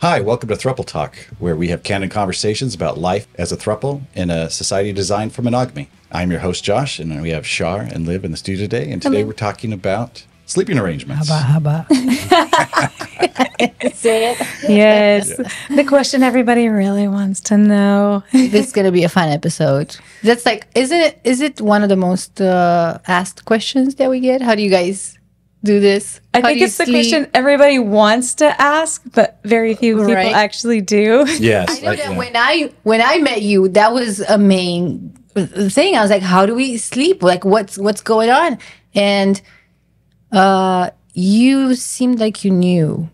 Hi, welcome to Throuple Talk, where we have candid conversations about life as a throuple in a society designed for monogamy. I'm your host, Josh, and we have Shar and Liv in the studio today, and today we're talking about sleeping arrangements. How about? Say it. Yes. Yeah. The question everybody really wants to know. This is going to be a fun episode. That's like, is it one of the most asked questions that we get? How do you guys do this? I think it's the question everybody wants to ask, but very few people actually do. Yes. I know that when I met you, that was a main thing. I was like, how do we sleep? Like, what's going on? And you seemed like you knew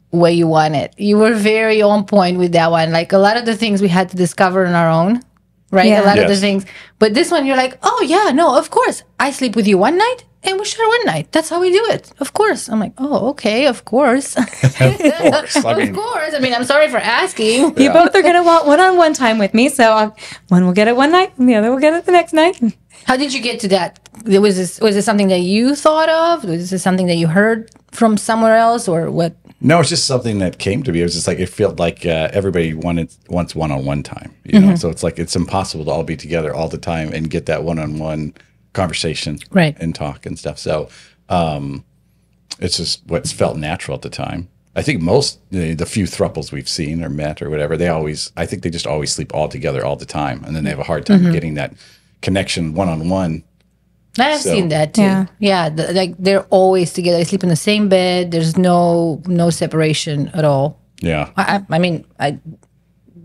what you wanted. You were very on point with that one. Like a lot of the things we had to discover on our own, right? Yeah. A lot of the things. But this one, you're like, oh yeah, no, of course. I sleep with you one night and we share one night. That's how we do it. Of course. I'm like, oh, okay, of course. Of course. I mean, I'm sorry for asking. You both are going to want one-on-one time with me. So one will get it one night and the other will get it the next night. How did you get to that? Was this something that you thought of? Was this something that you heard from somewhere else or what? No, it's just something that came to me. It was just like, it felt like everybody wants one-on-one time, you know? So it's like, it's impossible to all be together all the time and get that one-on-one conversation and talk and stuff. So it's just what's felt natural at the time. I think most, the few thruples we've seen or met or whatever, I think they just always sleep all together all the time. And then they have a hard time getting that connection one-on-one. I've seen that too. Yeah, like they're always together. They sleep in the same bed. There's no separation at all. Yeah. I mean,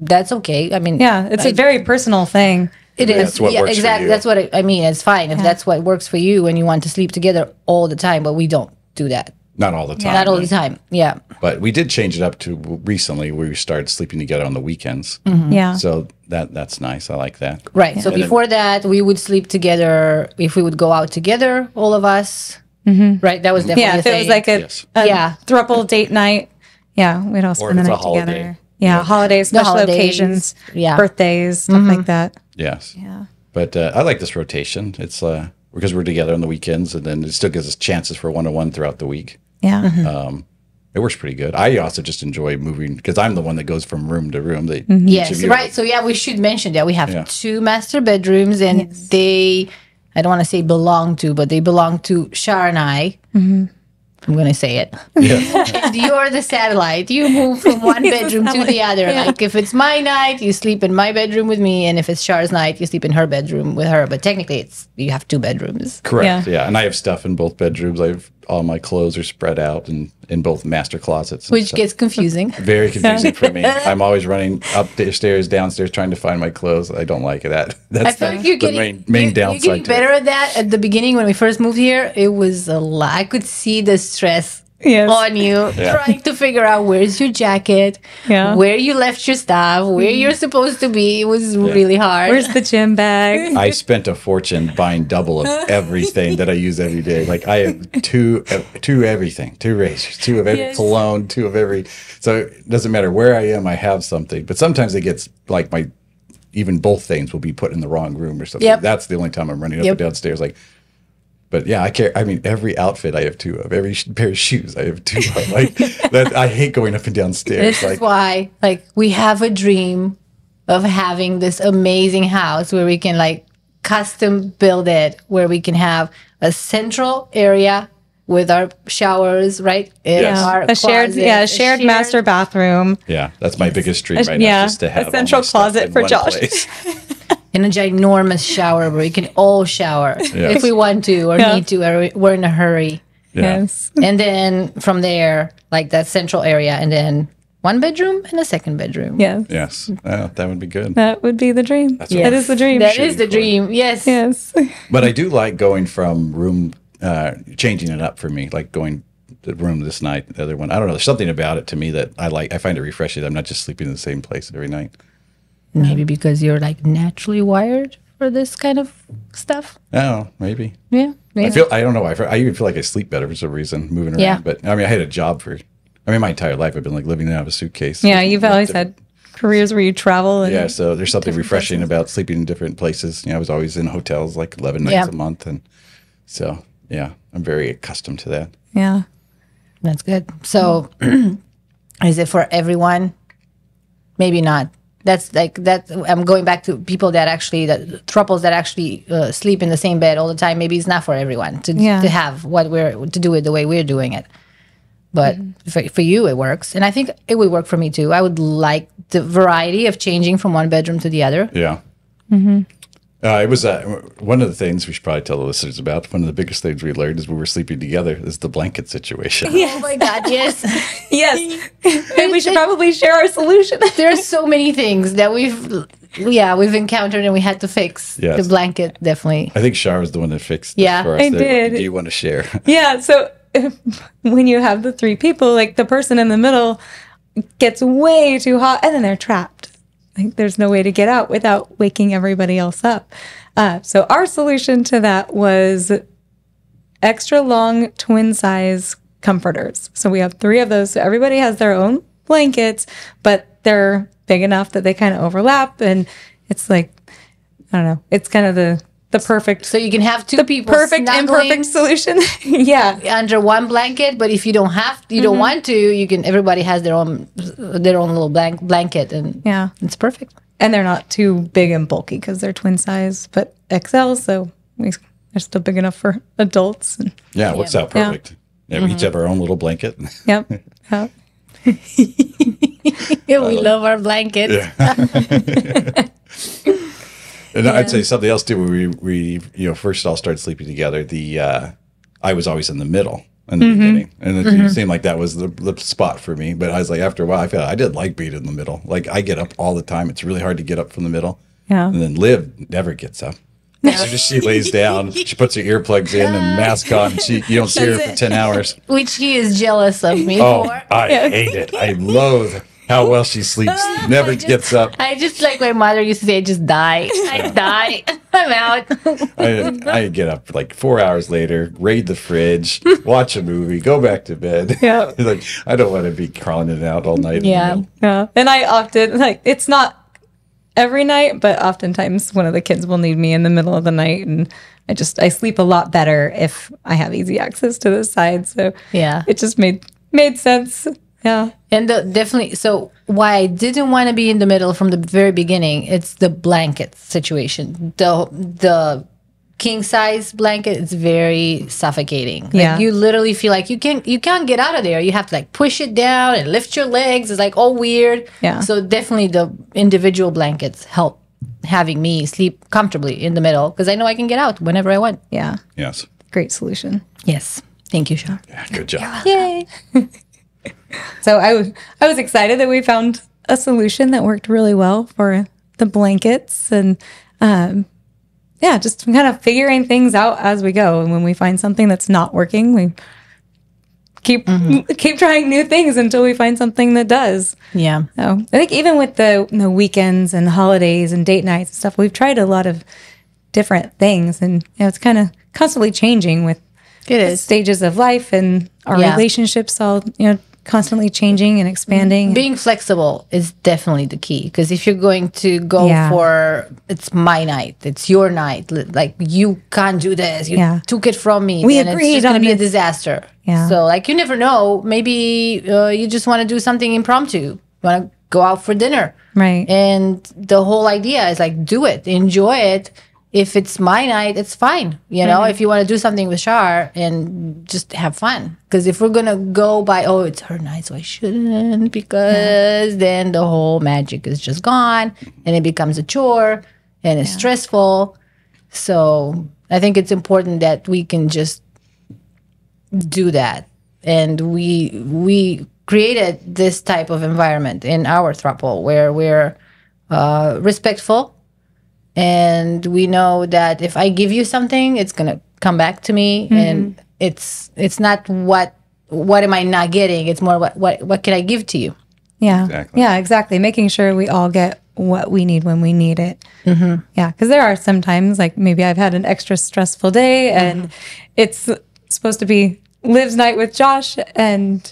that's okay. I mean, yeah, it's a very personal thing. It is. That's what works exactly. for you. That's what I mean. It's fine if that's what works for you and you want to sleep together all the time, but we don't do that. Not all the time. Not all the time. Yeah. But we did change it up to recently where we started sleeping together on the weekends. Yeah. So that's nice. I like that. Right. Yeah. So before that, we would sleep together if we would go out together, all of us. Right. That was definitely a thing. If it was like a throuple date night, we'd all spend the night together. Yeah. Holidays, special occasions, birthdays, stuff like that. Yes. Yeah. But I like this rotation. It's because we're together on the weekends, and then it still gives us chances for one-on-one throughout the week. Yeah. It works pretty good. I also just enjoy moving because I'm the one that goes from room to room. Yes, right. So we should mention that we have 2 master bedrooms, and they, I don't want to say belong to, but they belong to Shar and I. I'm going to say it. Yeah. And you're the satellite. You move from one bedroom to the other. Yeah. Like if it's my night, you sleep in my bedroom with me, and if it's Shar's night, you sleep in her bedroom with her. But technically, you have 2 bedrooms. Correct. Yeah. And I have stuff in both bedrooms. All my clothes are spread out and in both master closets. Which gets confusing. Very confusing for me. I'm always running upstairs, downstairs, trying to find my clothes. I don't like that. That's the main downside. You're getting better at that. At the beginning, when we first moved here, it was a lot. I could see the stress on you, trying to figure out where's your jacket, where you left your stuff, where you're supposed to be. It was really hard. Where's the gym bag? I spent a fortune buying double of everything that I use every day. Like I have two everything, 2 razors, 2 of every cologne, 2 of every. So it doesn't matter where I am, I have something. But sometimes it gets like even both things will be put in the wrong room or something. That's the only time I'm running up and downstairs like. But yeah, I mean, every outfit I have 2 of. Every pair of shoes I have 2 of. Like that, I hate going up and down stairs. This is why, we have a dream of having this amazing house where we can custom build it, where we can have a central area with our showers, right? A shared master bathroom. Yeah, that's my biggest dream right now, just to have a central closet for Josh. In a ginormous shower where we can all shower if we want to or need to, or we're in a hurry. Yes. And then from there, that central area, and then 1 bedroom and a 2nd bedroom. Yes. That would be good. That would be the dream. That is the dream. That is the dream. Yes. Yes. But I do like going from room, changing it up for me, like going the room this night, the other one. I don't know. There's something about it to me that I like. I find it refreshing. I'm not just sleeping in the same place every night. Maybe because you're naturally wired for this kind of stuff. Oh, maybe. Yeah. Maybe. I don't know. I even feel like I sleep better for some reason moving around. Yeah. But I mean, I had a job my entire life I've been living out of a suitcase. Yeah, you've always had careers where you travel. And so there's something refreshing about sleeping in different places. I was always in hotels 11 nights a month. And so, I'm very accustomed to that. Yeah. That's good. So Is it for everyone? Maybe not. That's like that. I'm going back to people that thruples that actually sleep in the same bed all the time. Maybe it's not for everyone to have to do it the way we're doing it. But for you, it works, and I think it would work for me too. I would like the variety of changing from one bedroom to the other. Yeah. Mm-hmm. It was one of the things we should probably tell the listeners about. One of the biggest things we learned is we were sleeping together is the blanket situation. Yes. Oh my God, yes. Yes. We should probably share our solution. There are so many things that we've encountered and we had to fix. Yes. The blanket, definitely. I think Shar was the one that fixed it for us. I did. Do you want to share? Yeah, so when you have the three people, like the person in the middle gets way too hot and then they're trapped. Like there's no way to get out without waking everybody else up. So our solution to that was extra long twin size comforters. So we have 3 of those. So everybody has their own blankets, but they're big enough that they kind of overlap. And it's like, I don't know, it's kind of the perfect. So you can have 2 people perfect imperfect solution. Yeah. Under one blanket, but if you don't don't want to, you can, everybody has their own little blanket and it's perfect. And they're not too big and bulky because they're twin size, but XL, so they're still big enough for adults. Yeah, it works out perfect. Yeah, we each have our own little blanket. Yep. We love our blankets. Yeah. And I'd say something else too. When we first all started sleeping together, I was always in the middle in the beginning, and it seemed like that was the spot for me. But I was like, after a while, I felt I did like being in the middle. Like I get up all the time. It's really hard to get up from the middle. Yeah. And then Liv never gets up. She lays down. She puts her earplugs in and mask on. And you don't see her for 10 hours. Which he is jealous of me for. I hate it. I loathe how well she sleeps. Never gets up. I just like my mother used to say, just die. I die. I'm out. I get up like 4 hours later, raid the fridge, watch a movie, go back to bed. Yeah. Like I don't want to be crawling in and out all night. Yeah. And I often it's not every night, but oftentimes one of the kids will need me in the middle of the night, and I sleep a lot better if I have easy access to the side. So it just made sense. Yeah. And definitely, so why I didn't want to be in the middle from the very beginning, it's the blanket situation. The king size blanket is very suffocating. Like you literally feel like you can't get out of there. You have to like push it down and lift your legs. It's like all weird. Yeah. So definitely the individual blankets help having me sleep comfortably in the middle because I know I can get out whenever I want. Yeah. Yes. Great solution. Yes. Thank you, Sean. Yeah, good job. Yay. So I was excited that we found a solution that worked really well for the blankets, and just kind of figuring things out as we go. And when we find something that's not working, we keep trying new things until we find something that does. Yeah. So I think even with the weekends and holidays and date nights and stuff, we've tried a lot of different things, and it's kind of constantly changing with stages of life and our relationships all constantly changing and expanding. Being flexible is definitely the key, because if you're going to go for it's my night, it's your night, like you can't do this, you took it from me, we then agreed it's just going to be a this. disaster. Yeah. So like you never know, maybe you just want to do something impromptu, you want to go out for dinner, right? And the whole idea is like do it, enjoy it. If it's my night, it's fine. If you want to do something with Shar and just have fun. Because if we're going to go by, it's her night, so I shouldn't, because then the whole magic is just gone and it becomes a chore and it's stressful. So I think it's important that we can just do that. And we created this type of environment in our throuple where we're respectful. And we know that if I give you something, it's going to come back to me. And it's not what am I not getting? It's more what can I give to you? Yeah. Exactly. Yeah, exactly. Making sure we all get what we need when we need it. Mm-hmm. Yeah, because there are some times, like maybe I've had an extra stressful day and it's supposed to be Liv's night with Josh, and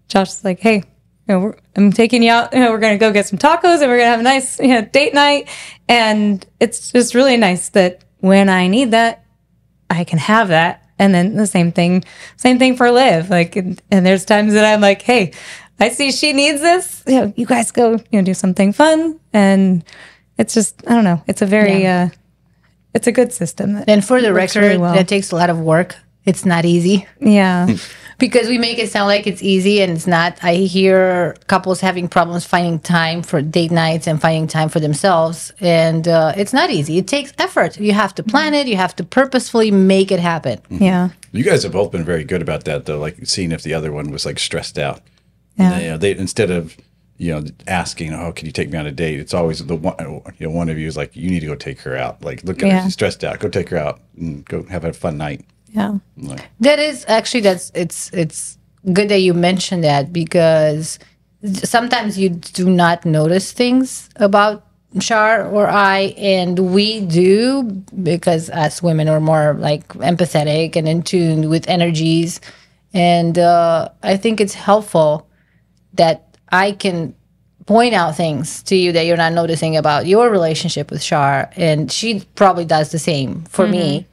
Josh's like, hey, I'm taking you out. We're going to go get some tacos and we're going to have a nice date night. And it's just really nice that when I need that, I can have that. And then the same thing for Liv. Like, and there's times that I'm like, hey, I see she needs this. You guys go, do something fun. And it's just, I don't know. It's a very, it's a good system. And for the record, really well. That takes a lot of work. It's not easy. Yeah. Because we make it sound like it's easy and it's not. I hear couples having problems finding time for date nights and finding time for themselves. And it's not easy. It takes effort. You have to plan it. You have to purposefully make it happen. Yeah. You guys have both been very good about that, though, like seeing if the other one was like stressed out. Yeah. And they instead of, asking, oh, can you take me on a date? It's always the one, one of you is like, you need to go take her out. Like, look at her, she's stressed out. Go take her out and go have a fun night. Yeah. That is actually, it's good that you mentioned that, because sometimes you do not notice things about Char or I, and we do, because us women are more like empathetic and in tune with energies. And I think it's helpful that I can point out things to you that you're not noticing about your relationship with Char, and she probably does the same for me.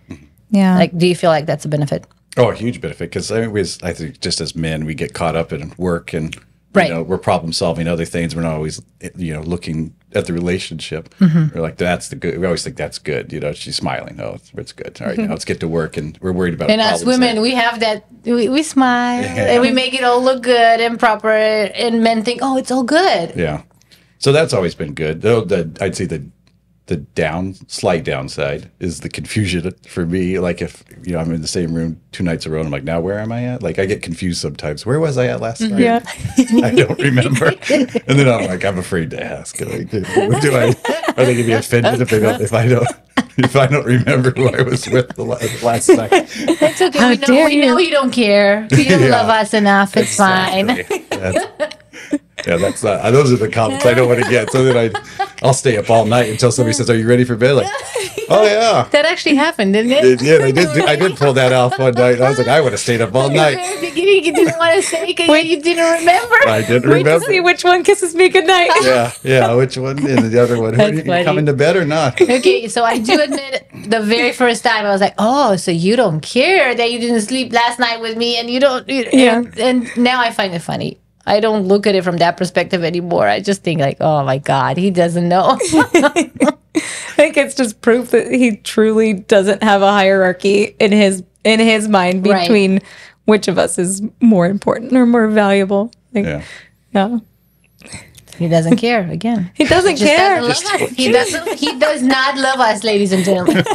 Yeah. Like, do you feel like that's a benefit? Oh, a huge benefit, because I think just as men, we get caught up in work and we're problem solving other things. We're not always looking at the relationship. We're like, that's the good. We always think that's good. She's smiling. Oh, it's good. All right, now let's get to work, and we're worried about. And as women, we have that. We smile and we make it all look good and proper. And men think, oh, it's all good. Yeah, so that's always been good. Though I'd say the slight downside is the confusion for me. Like if I'm in the same room 2 nights in a row, I'm like, now where am I at? Like I get confused sometimes. Where was I at last night? Yeah. I don't remember. And then I'm like, I'm afraid to ask. Like, are they gonna be offended if I don't remember who I was with the last night? It's okay. We know you don't care. You don't love us enough. It's fine. That's those are the comments I don't want to get. So then I'll stay up all night until somebody says, "Are you ready for bed?" Like, oh yeah, that actually happened, didn't it? Yeah, I did pull that off one night. I was like, I would have stayed up all night. In the beginning, you didn't want to say because you didn't remember. I didn't remember. Wait to see which one kisses me goodnight. Yeah, which one? And the other one. Are you coming to bed or not? Okay, so I do admit, the very first time I was like, oh, so you don't care that you didn't sleep last night with me, and you don't. And now I find it funny. I don't look at it from that perspective anymore. I just think like, oh my God, he doesn't know. I think it's just proof that he truly doesn't have a hierarchy in his mind between which of us is more important or more valuable. Like, yeah. He doesn't care. Again, he doesn't care. He does not love us, ladies and gentlemen.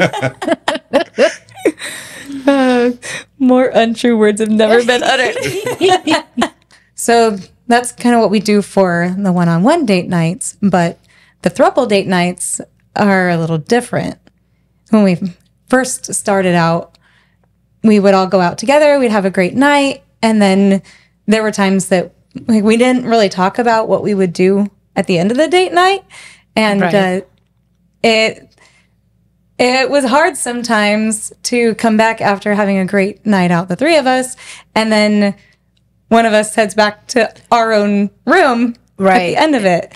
More untrue words have never been uttered. So that's kind of what we do for the one-on-one date nights, but the throuple date nights are a little different. When we first started out, we would all go out together, we'd have a great night, and then there were times that we didn't really talk about what we would do at the end of the date night, and it was hard sometimes to come back after having a great night out, the three of us, and then one of us heads back to our own room at the end of it.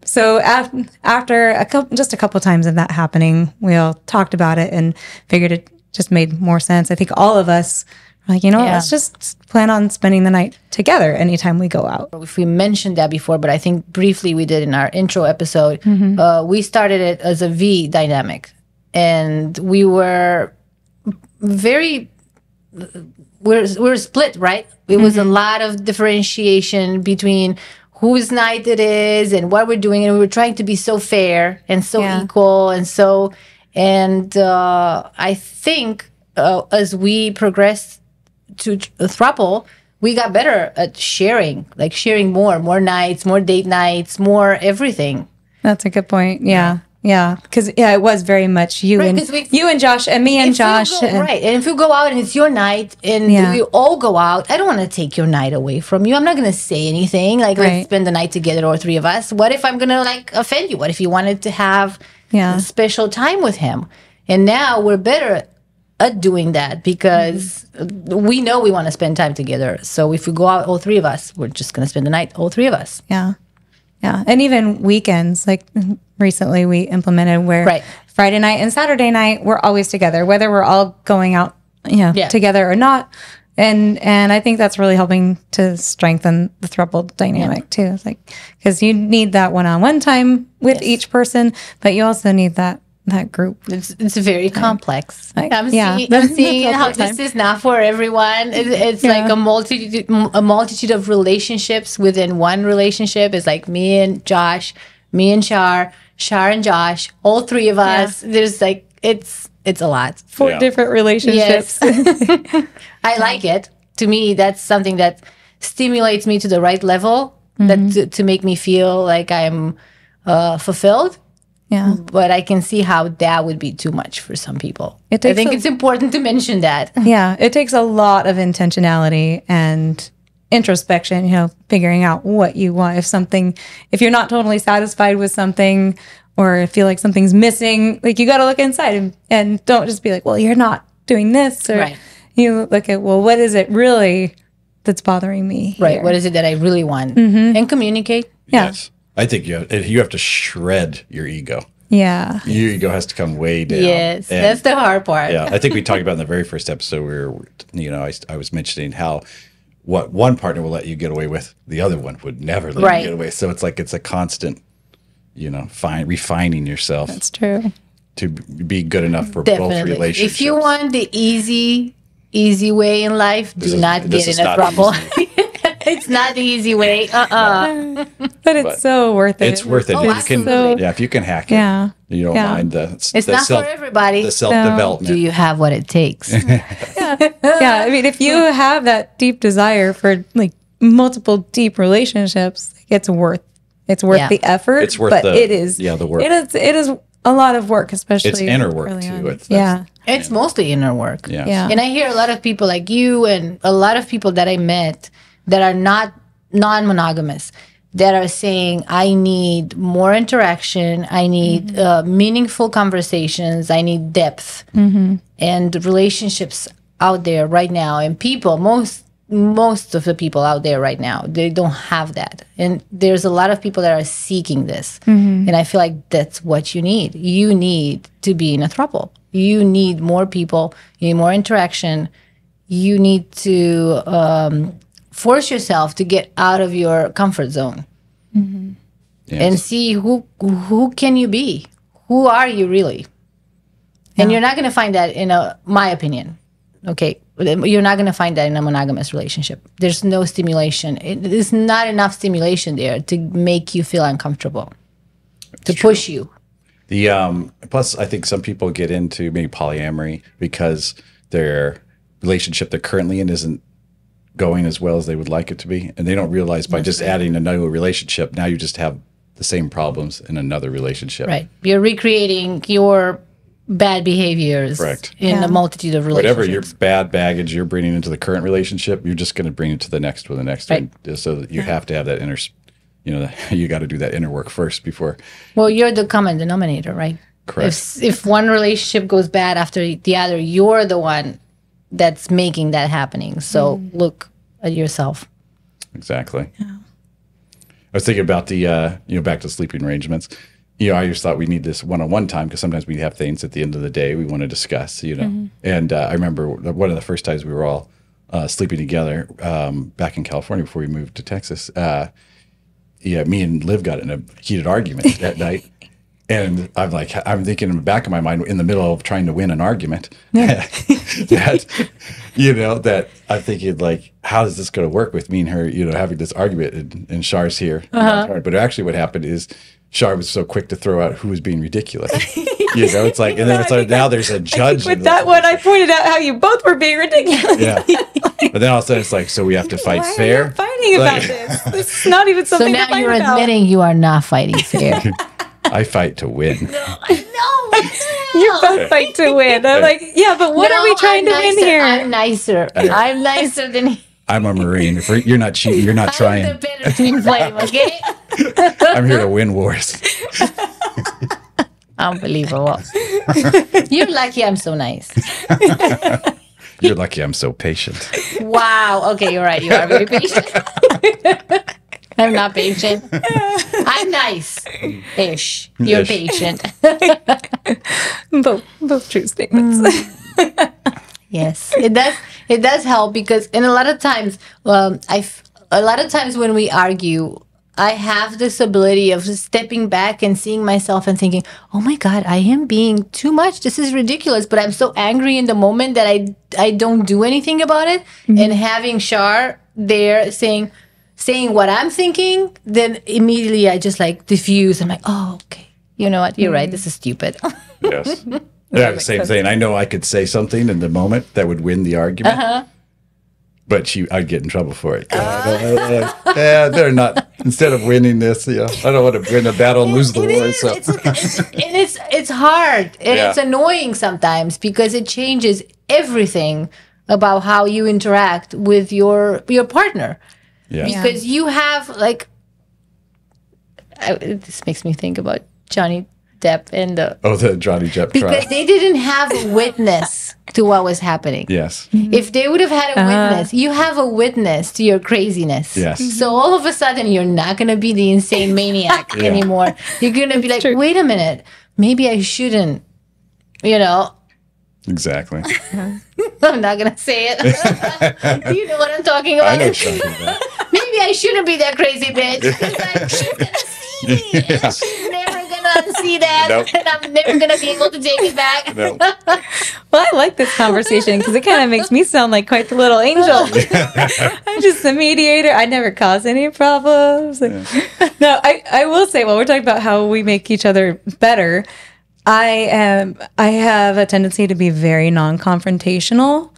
So after just a couple times of that happening, we all talked about it and figured it just made more sense. I think all of us were like, let's just plan on spending the night together anytime we go out. If we mentioned that before, but I think briefly we did in our intro episode, we started it as a V dynamic. And we were we're split, right? It was a lot of differentiation between whose night it is and what we're doing, and we were trying to be so fair and so equal and so. And I think as we progressed to Throuple, we got better at sharing more nights, more date nights, more everything. That's a good point. Yeah. Yeah, because it was very much you and Josh and me and Josh. And if you go out and it's your night and you all go out, I don't want to take your night away from you. I'm not going to say anything like let's spend the night together, or three of us. What if I'm going to offend you? What if you wanted to have a special time with him? And now we're better at doing that because we know we want to spend time together. So if we go out, all three of us, we're just going to spend the night, all three of us. Yeah. Yeah. And even weekends, like recently we implemented where Friday night and Saturday night, we're always together, whether we're all going out together or not. And I think that's really helping to strengthen the throuple dynamic too. It's like, because you need that one-on-one time with each person, but you also need that group. It's very complex. Like, I'm seeing how this is not for everyone. It's like a multitude of relationships within one relationship. It's like me and Josh, me and Shar and Josh, all three of us. There's like, it's a lot. 4 different relationships. Yes. I like it. To me, that's something that stimulates me to the right level, that to make me feel like I'm fulfilled. Yeah. But I can see how that would be too much for some people. I think it's important to mention that. Yeah. It takes a lot of intentionality and introspection, figuring out what you want. If you're not totally satisfied with something, or feel like something's missing, like, you got to look inside and don't just be like, well, you're not doing this. Or you look at, well, what is it really that's bothering me here? Right. What is it that I really want? And communicate. Yeah. Yes. I think you have to shred your ego. Yeah. Your ego has to come way down. Yes. And that's the hard part. Yeah. I think we talked about in the very first episode where, I was mentioning how what one partner will let you get away with, the other one would never let you get away. So it's like it's a constant, refining yourself. That's true. To be good enough for both relationships. If you want the easy way in life, do not get in a trouble. It's not the easy way. But it's so worth it. It's worth it. If you can hack it, you don't mind it's not for everybody. The self-development. Do you have what it takes? Yeah. I mean, if you have that deep desire for like multiple deep relationships, it's worth the effort. It's worth the work. It is a lot of work, especially. It's inner work too. It's mostly inner work. Yeah. And I hear a lot of people like you and a lot of people that I met that are not non-monogamous, that are saying, I need more interaction, I need meaningful conversations, I need depth. And relationships out there right now, and people, most of the people out there right now, they don't have that. And there's a lot of people that are seeking this. And I feel like that's what you need. You need to be in a throuple. You need more people, you need more interaction. You need to force yourself to get out of your comfort zone and see who can you be? Who are you really? And you're not going to find that in my opinion. Okay, you're not going to find that in a monogamous relationship. There's no stimulation. There's not enough stimulation there to make you feel uncomfortable, to push you. Plus, I think some people get into maybe polyamory because their relationship they're currently in isn't going as well as they would like it to be, and they don't realize by just adding a new relationship, now you just have the same problems in another relationship. Right, you're recreating your bad behaviors in a multitude of relationships. Whatever your bad baggage you're bringing into the current relationship, you're just going to bring it to the next one, so that you have to have that inner, you got to do that inner work first before. Well, you're the common denominator, right? Correct. If one relationship goes bad after the other, you're the one that's making that happening. So look at yourself. Exactly. Yeah. I was thinking about the, back to sleeping arrangements. I just thought we need this one-on-one time because sometimes we have things at the end of the day we want to discuss, And I remember one of the first times we were all sleeping together back in California before we moved to Texas. Me and Liv got in a heated argument that night. And I'm thinking in the back of my mind, in the middle of trying to win an argument, that I'm thinking like, how is this going to work with me and her, having this argument and Char's here. But actually what happened is Char was so quick to throw out who was being ridiculous. It's like, and then it's like, now there's a judge. With that one, I pointed out how you both were being ridiculous. Yeah. But then all of a sudden it's like, so we have to fight fair? Why are you fighting about this? This is not even something to fight about. So now you're admitting you are not fighting fair. I fight to win. No. You both fight to win. I'm like, but what are we trying to win here? I'm nicer. I'm nicer than he. I'm a Marine. If you're not cheating, you're not trying. I'm the better twin flame, okay? I'm here to win wars. Unbelievable. You're lucky I'm so nice. You're lucky I'm so patient. Wow. Okay, you're right. You are very patient. I'm not patient. I'm nice-ish. You're patient. Both true statements. Yes, it does. It does help because, and a lot of times, a lot of times when we argue, I have this ability of stepping back and seeing myself and thinking, "Oh my God, I am being too much. This is ridiculous." But I'm so angry in the moment that I don't do anything about it. And having Shar there saying what I'm thinking, then immediately I just like diffuse. I'm like, "Oh, okay. You know what? You're right. This is stupid." Yes. Yeah, the same thing. I know I could say something in the moment that would win the argument, but I'd get in trouble for it. Yeah, they're not. Instead of winning this, I don't want to win a battle and lose the war. So. It's hard and it's annoying sometimes because it changes everything about how you interact with your partner. Yeah. Because you have this makes me think about Johnny Depp and the Johnny Depp because trial. they didn't have a witness to what was happening. Yes. If they would have had a witness, you have a witness to your craziness. Yes. So all of a sudden, you're not going to be the insane maniac anymore. You're going to be like, wait a minute, maybe I shouldn't, Exactly. I'm not going to say it. Do you know what I'm talking about? I know what you're talking about. Maybe I shouldn't be that crazy bitch. Because like, she's going to see me. And she's never going to unsee that. Nope. And I'm never going to be able to take it back. No. Well, I like this conversation because it kind of makes me sound like quite the little angel. I'm just the mediator. I never cause any problems. No, I will say, while we're talking about how we make each other better, I have a tendency to be very non-confrontational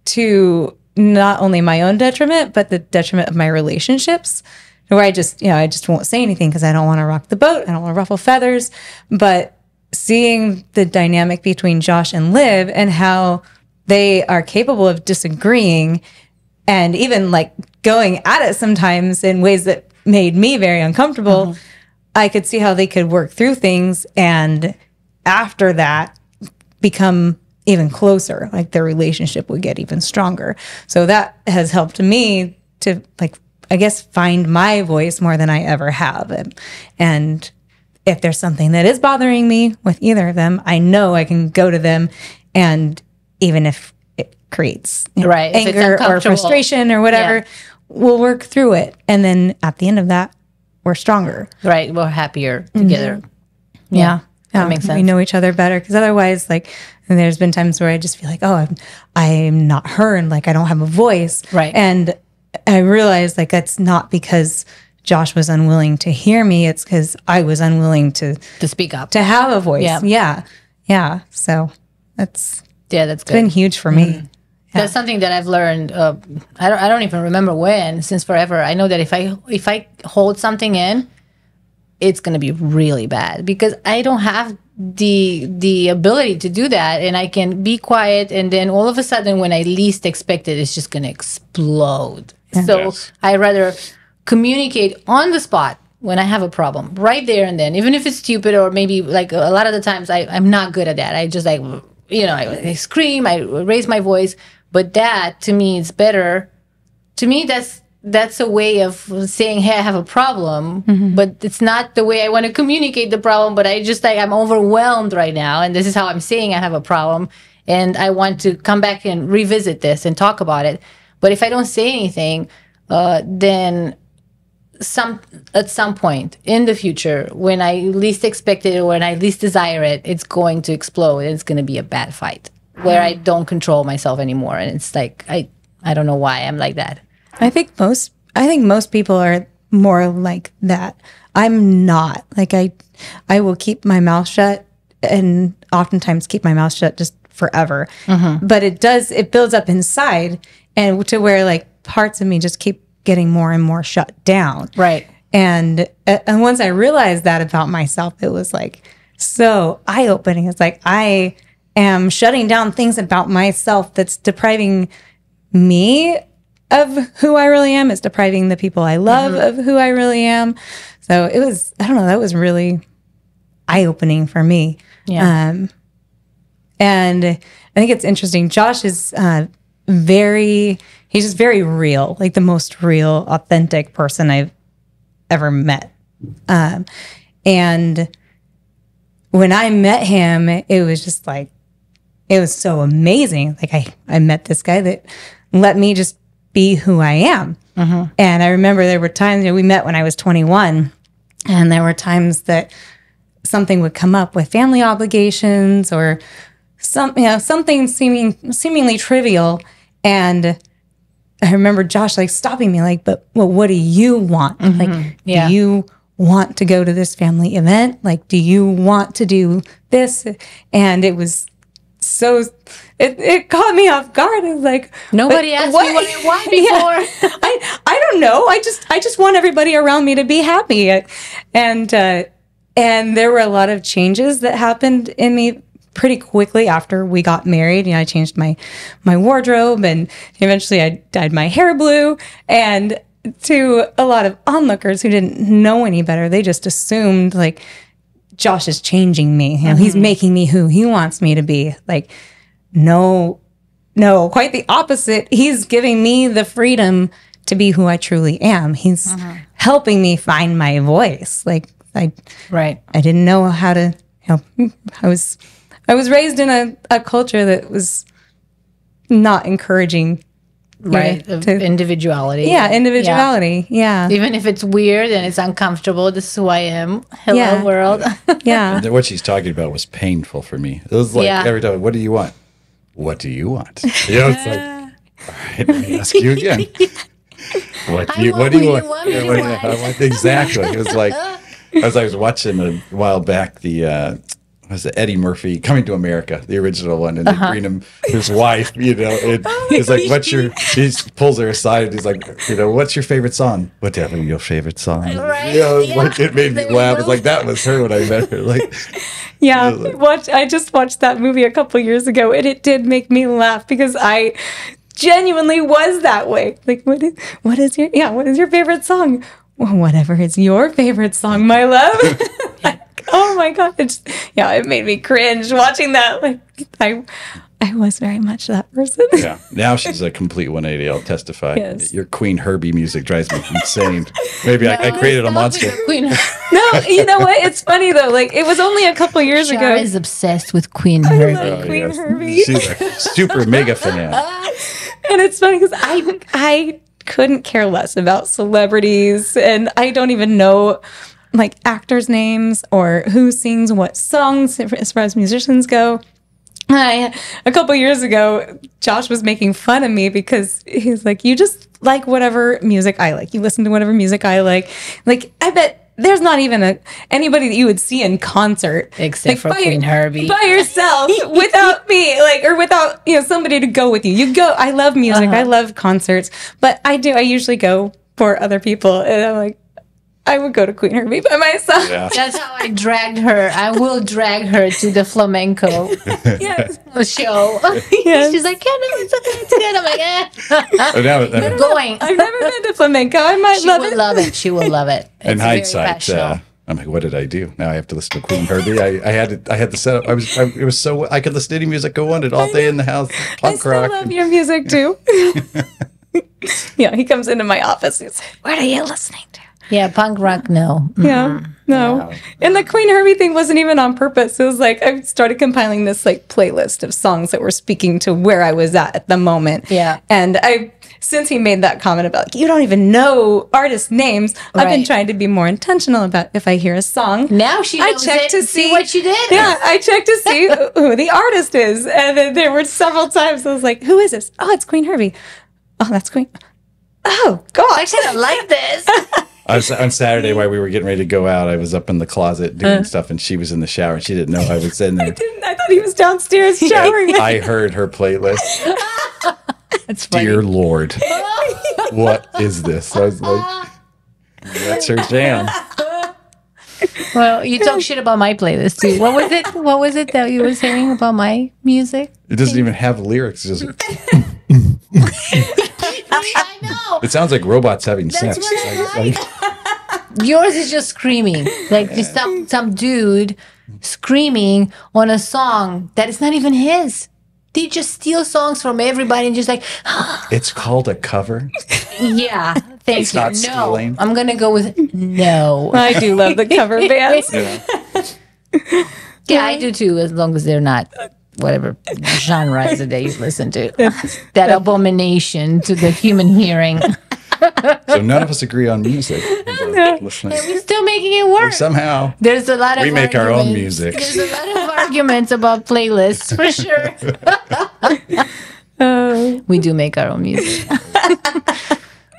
to not only my own detriment, but the detriment of my relationships, where I just won't say anything because I don't want to rock the boat. I don't want to ruffle feathers. But seeing the dynamic between Josh and Liv and how they are capable of disagreeing and even like going at it sometimes in ways that made me very uncomfortable, I could see how they could work through things and after that become even closer, like their relationship would get even stronger. So that has helped me to find my voice more than I ever have. And if there's something that is bothering me with either of them, I know I can go to them, and even if it creates anger or frustration or whatever, we'll work through it. And then at the end of that, we're stronger. Right. We're happier together. Yeah. That makes sense. We know each other better because otherwise, and there's been times where I just feel like, I'm not heard, I don't have a voice. Right. And I realized that's not because Josh was unwilling to hear me. It's because I was unwilling to speak up, to have a voice. Yeah. So that's good. Been huge for me. That's something that I've learned. I don't even remember when, since forever. I know that if I hold something in, it's going to be really bad because I don't have the ability to do that, and I can be quiet, and then all of a sudden, when I least expect it, it's just going to explode. Yeah. So I rather communicate on the spot when I have a problem, right there and then, even if it's stupid or maybe a lot of the times I'm not good at that. I just I scream, I raise my voice, but that to me is better. To me, that's a way of saying, hey, I have a problem, but it's not the way I want to communicate the problem. But I just I'm overwhelmed right now, and this is how I'm saying I have a problem, and I want to come back and revisit this and talk about it. But if I don't say anything, then at some point in the future, when I least expect it or when I least desire it, it's going to explode, and it's going to be a bad fight where I don't control myself anymore, and it's I don't know why I'm like that. I think most people are more like that. I'm not. I will keep my mouth shut, and oftentimes keep my mouth shut just forever. But it builds up inside, and to where parts of me just keep getting more and more shut down. Right. And once I realized that about myself, it was so eye-opening. It's I am shutting down things about myself that's depriving me of who I really am. It's depriving the people I love of who I really am. So it was, I don't know, that was really eye-opening for me. Yeah. And I think it's interesting. Josh is he's just very real, the most real, authentic person I've ever met. And when I met him, it was just it was so amazing. Like I met this guy that let me just be who I am. And I remember there were times, we met when I was 21, and there were times that something would come up with family obligations or something seemingly trivial. And I remember Josh like stopping me like, but well, what do you want? Like, do you want to go to this family event? Like, do you want to do this? And it was so, it caught me off guard. It was like, nobody asked me what I want before. I don't know. I just want everybody around me to be happy. And there were a lot of changes that happened in me pretty quickly after we got married. I changed my wardrobe, and eventually I dyed my hair blue. And to a lot of onlookers who didn't know any better, they just assumed like Josh is changing me. He's making me who he wants me to be. Like, no, quite the opposite. He's giving me the freedom to be who I truly am. He's helping me find my voice. Like I didn't know how to, I was raised in a culture that was not encouraging. To individuality. Yeah, individuality. Yeah. Even if it's weird and it's uncomfortable, this is who I am. Hello, world. Yeah. What she's talking about was painful for me. It was like every time, what do you want? What do you want? It's like, all right, let me ask you again. What do you want? Exactly. It was like, I was watching a while back was it Eddie Murphy Coming to America, the original one, and they bring him his wife, and he's like, he pulls her aside and he's like, what's your favorite song? Whatever your favorite song. Right. Like it made me laugh. It's like that was her when I met her. Like I just watched that movie a couple years ago, and it did make me laugh because I genuinely was that way. Like, what is your favorite song? Well, whatever is your favorite song, my love. Oh my God. It made me cringe watching that. Like I was very much that person. Yeah. Now she's a complete 180. I'll testify. Yes. Your Queen Herbie music drives me insane. Maybe I created a monster. No, you know what? It's funny though. Like it was only a couple years ago. Shara is obsessed with Queen Herbie. I love Queen Herbie. She's a super mega fan. And it's funny because I couldn't care less about celebrities, and I don't even know like actors' names or who sings what songs as far as musicians go. A couple years ago, Josh was making fun of me because he's like, you just like whatever music I like. You listen to whatever music I like. Like, I bet there's not even anybody that you would see in concert. Except for Queen Herbie. By yourself, without me, like, or without, somebody to go with you. You go, I love music. I love concerts. But I usually go for other people. And I'm like, I would go to Queen Herbie by myself. Yeah. That's how I dragged her. I will drag her to the flamenco show. Yes. She's like, it's good. I'm like, I'm going. I've never been to flamenco. I might love it. Love it. She will love it. In hindsight, I'm like, what did I do? Now I have to listen to Queen Herbie. I had the setup. It was so I could listen to any music I wanted all day in the house. Punk rock. I love your music too. He comes into my office. He's like, what are you listening to? Yeah, punk rock, no. Yeah, no. And the Queen Herbie thing wasn't even on purpose. It was like I started compiling this like playlist of songs that were speaking to where I was at the moment. Yeah. And since he made that comment about like, you don't even know artist names, I've been trying to be more intentional about if I hear a song. Now she knows to see what you did. Yeah, I checked to see who the artist is. And then there were several times I was like, who is this? Oh, it's Queen Herbie. Oh, that's Queen. Oh, gosh. I kind of like this. On Saturday, while we were getting ready to go out, I was up in the closet doing stuff, and she was in the shower. And she didn't know I was in there. I thought he was downstairs showering. I heard her playlist. That's funny. Dear Lord, what is this? I was like, that's her jam. Well, you talk shit about my playlist too. What was it? What was it that you were saying about my music? It doesn't even have lyrics. It's just. I know. It sounds like robots having sex. What I like. Yours is just screaming, like just some dude screaming on a song that is not even his. They just steal songs from everybody and just like. It's called a cover. Yeah, thank it's you. Not stealing. I'm gonna go with no. I do love the cover bands. Yeah, I do too, as long as they're not whatever genre is it that you listen to. That abomination to the human hearing. So none of us agree on music. Listening. And we're still making it work. Somehow. There's a lot of we make our own arguments. music. There's a lot of arguments about playlists, for sure. We do make our own music.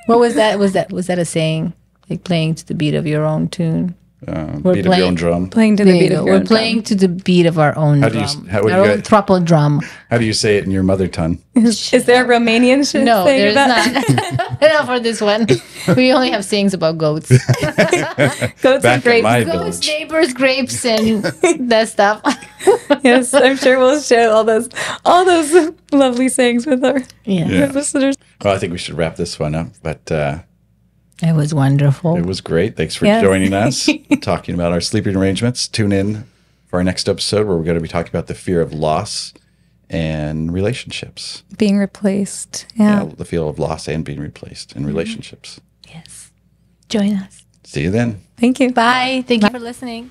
What was that? Was that a saying? Like playing to the beat of your own tune? Beat of your own drum. Playing to the beat of your own We're playing to the beat of our own drum. How do you our own Throuple drum. How do you say it in your mother tongue? Is there a Romanian shit? No, there's that? not. Not for this one. We only have sayings about goats. Goats Back and grapes. in my Goats, village. neighbors, grapes, and that stuff. Yes, I'm sure we'll share all those lovely sayings with our Yeah. listeners. Well, I think we should wrap this one up, but It was wonderful. it was great. Thanks for Yes. joining us, talking about our sleeping arrangements. Tune in for our next episode where we're going to be talking about the fear of loss and relationships. Being replaced. Yeah. The fear of loss and being replaced in relationships. Yes. Join us. See you then. Thank you. Bye. Thank you for listening.